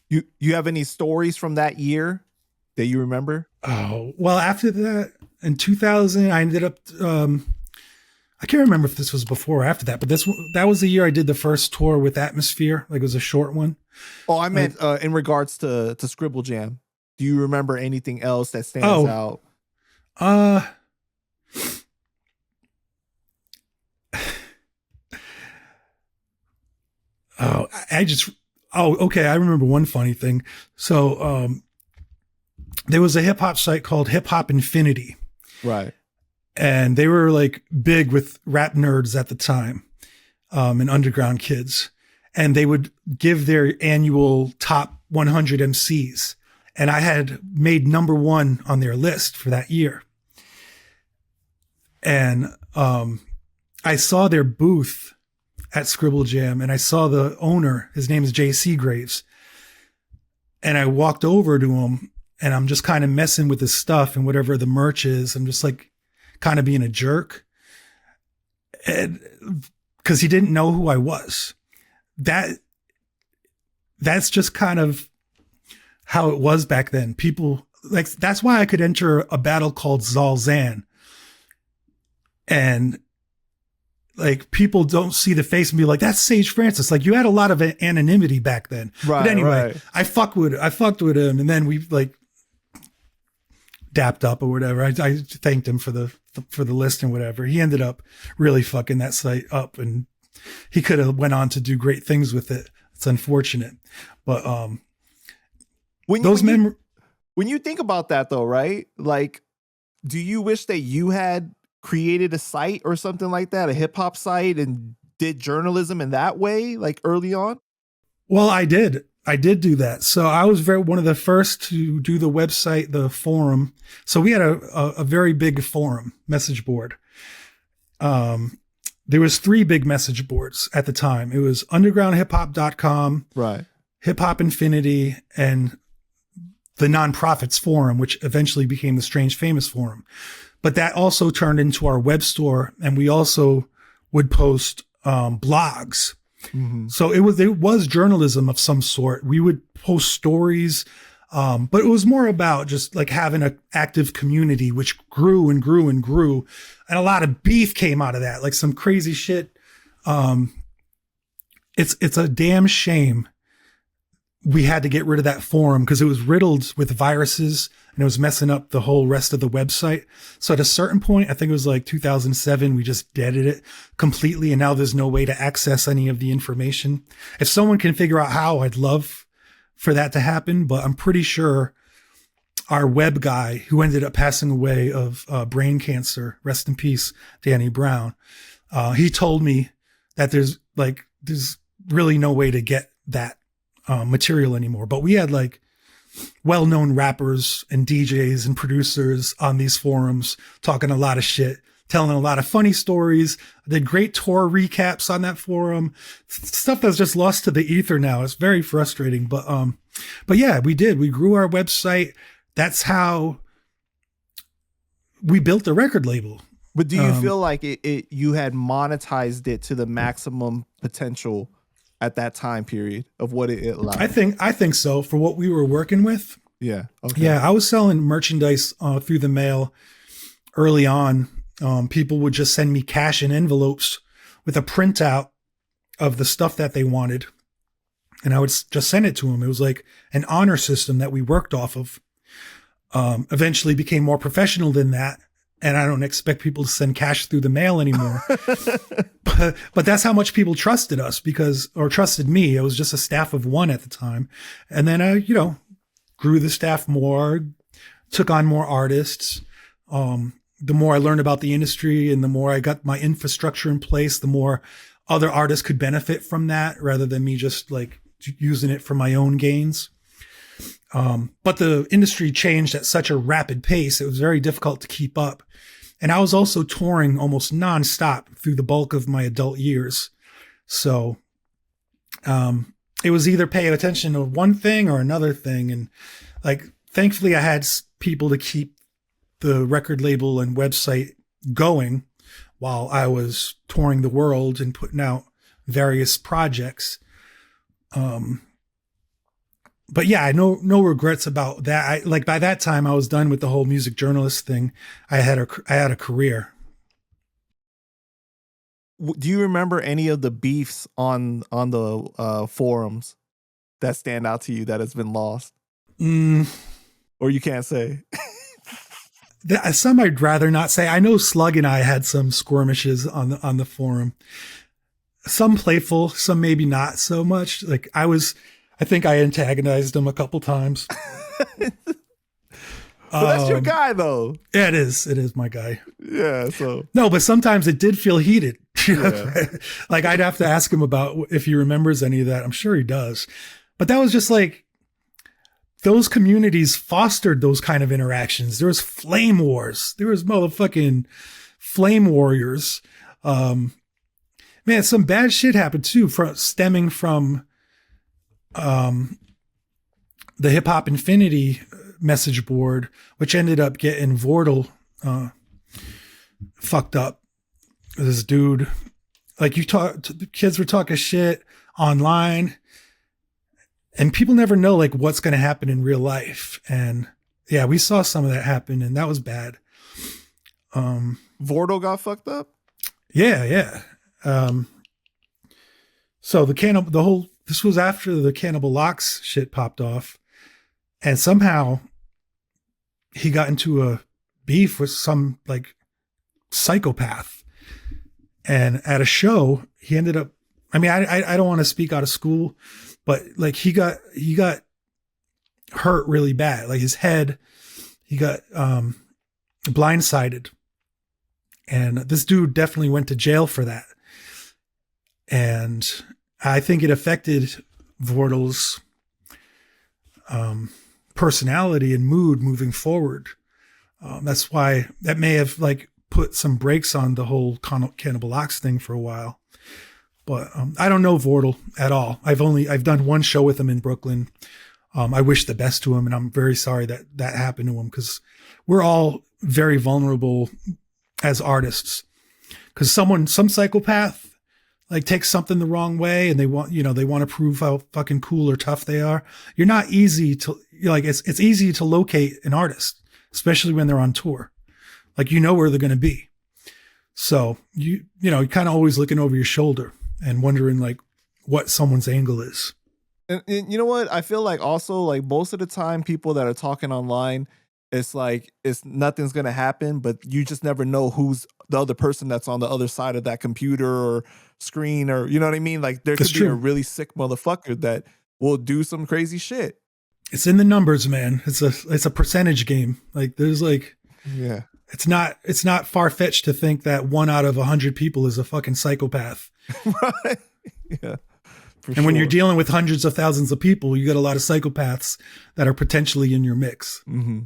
You have any stories from that year that you remember? Oh, well, after that, in 2000, I ended up, I can't remember if this was before or after that, but that was the year I did the first tour with Atmosphere. Like, it was a short one. Oh, I meant in regards to Scribble Jam. Do you remember anything else that stands out? Okay. I remember one funny thing. So, there was a hip hop site called Hip Hop Infinity. Right. And they were like big with rap nerds at the time, and underground kids. And they would give their annual top 100 MCs. And I had made number one on their list for that year. And, I saw their booth at Scribble Jam, and I saw the owner. His name is JC Graves. And I walked over to him, and I'm just kind of messing with his stuff and whatever the merch is. I'm just like kind of being a jerk. And because he didn't know who I was. That's just kind of how it was back then. People like, that's why I could enter a battle called Zalzan. And like, people don't see the face and be like, that's Sage Francis. Like, you had a lot of anonymity back then. Right, but anyway, right. I fucked with him, and then we like dapped up or whatever. I thanked him for the list and whatever. He ended up really fucking that site up, and he could have went on to do great things with it. It's unfortunate, but when you think about that though, right? Like, do you wish that you had created a site or something like that, a hip hop site, and did journalism in that way, like early on? Well, I did do that. So I was one of the first to do the website, the forum. So we had a very big forum message board. There was 3 big message boards at the time. It was undergroundhiphop.com, right, Hip Hop Infinity, and the Nonprofits Forum, which eventually became the Strange Famous Forum. But that also turned into our web store, and we also would post blogs. Mm-hmm. So it was journalism of some sort. We would post stories, but it was more about just like having an active community, which grew and grew and grew. And a lot of beef came out of that, like some crazy shit. It's a damn shame we had to get rid of that forum because it was riddled with viruses and it was messing up the whole rest of the website. So at a certain point, I think it was like 2007, we just deaded it completely. And now there's no way to access any of the information. If someone can figure out how, I'd love for that to happen. But I'm pretty sure our web guy, who ended up passing away of brain cancer, rest in peace, Danny Brown, he told me that there's really no way to get that material anymore. But we had like well-known rappers and DJs and producers on these forums talking a lot of shit, telling a lot of funny stories. I did great tour recaps on that forum, stuff that's just lost to the ether now. It's very frustrating, but yeah, we grew our website. That's how we built the record label. But do you feel like you had monetized it to the maximum potential at that time period of what it allowed? I think so, for what we were working with. Yeah. Okay. Yeah. I was selling merchandise through the mail early on. People would just send me cash in envelopes with a printout of the stuff that they wanted. And I would just send it to them. It was like an honor system that we worked off of. Eventually became more professional than that. And I don't expect people to send cash through the mail anymore. but that's how much people trusted us or trusted me. It was just a staff of 1 at the time. And then I, grew the staff more, took on more artists. The more I learned about the industry and the more I got my infrastructure in place, the more other artists could benefit from that rather than me just like using it for my own gains. But the industry changed at such a rapid pace. It was very difficult to keep up. And I was also touring almost nonstop through the bulk of my adult years. So, it was either pay attention to one thing or another thing. And like, thankfully I had people to keep the record label and website going while I was touring the world and putting out various projects. But yeah, no regrets about that. Like by that time I was done with the whole music journalist thing. I had a career. Do you remember any of the beefs on the forums that stand out to you that has been lost? Or you can't say? Some I'd rather not say. I know Slug and I had some skirmishes on the forum. Some playful, some maybe not so much. Like I think I antagonized him a couple times. But that's your guy, though. Yeah, it is. It is my guy. Yeah. So no, but sometimes it did feel heated. Yeah. Like I'd have to ask him about if he remembers any of that. I'm sure he does. But that was just like those communities fostered those kind of interactions. There was flame wars. There was motherfucking flame warriors. Man, some bad shit happened too, stemming from the Hip Hop Infinity message board, which ended up getting Vordel fucked up. This dude, like the kids were talking shit online, and people never know like what's going to happen in real life. And yeah, we saw some of that happen, and that was bad. Vordel got fucked up. Yeah. So this was after the Cannibal Locks shit popped off, and somehow he got into a beef with some like psychopath. And at a show, he ended up, I mean, I don't want to speak out of school, but like he got hurt really bad. Like his head, he got blindsided. And this dude definitely went to jail for that. And I think it affected Vordel's personality and mood moving forward. That's why that may have like put some brakes on the whole Cannibal Locks thing for a while. But I don't know Vordel at all. I've done one show with him in Brooklyn. I wish the best to him, and I'm very sorry that happened to him, because we're all very vulnerable as artists. Because some psychopath like takes something the wrong way, and they want to prove how fucking cool or tough they are. You're not easy to like. It's easy to locate an artist, especially when they're on tour. Like where they're going to be. So you kind of always looking over your shoulder and wondering like what someone's angle is. And you know what? I feel like also like most of the time people that are talking online, it's like nothing's going to happen, but you just never know who's the other person that's on the other side of that computer or screen, or you know what I mean? Like there could be a really sick motherfucker that will do some crazy shit. It's in the numbers, man. It's a percentage game. Like there's like, yeah. It's not far-fetched to think that 1 out of 100 people is a fucking psychopath. Right. Yeah. And when you're dealing with hundreds of thousands of people, you got a lot of psychopaths that are potentially in your mix. Mm-hmm.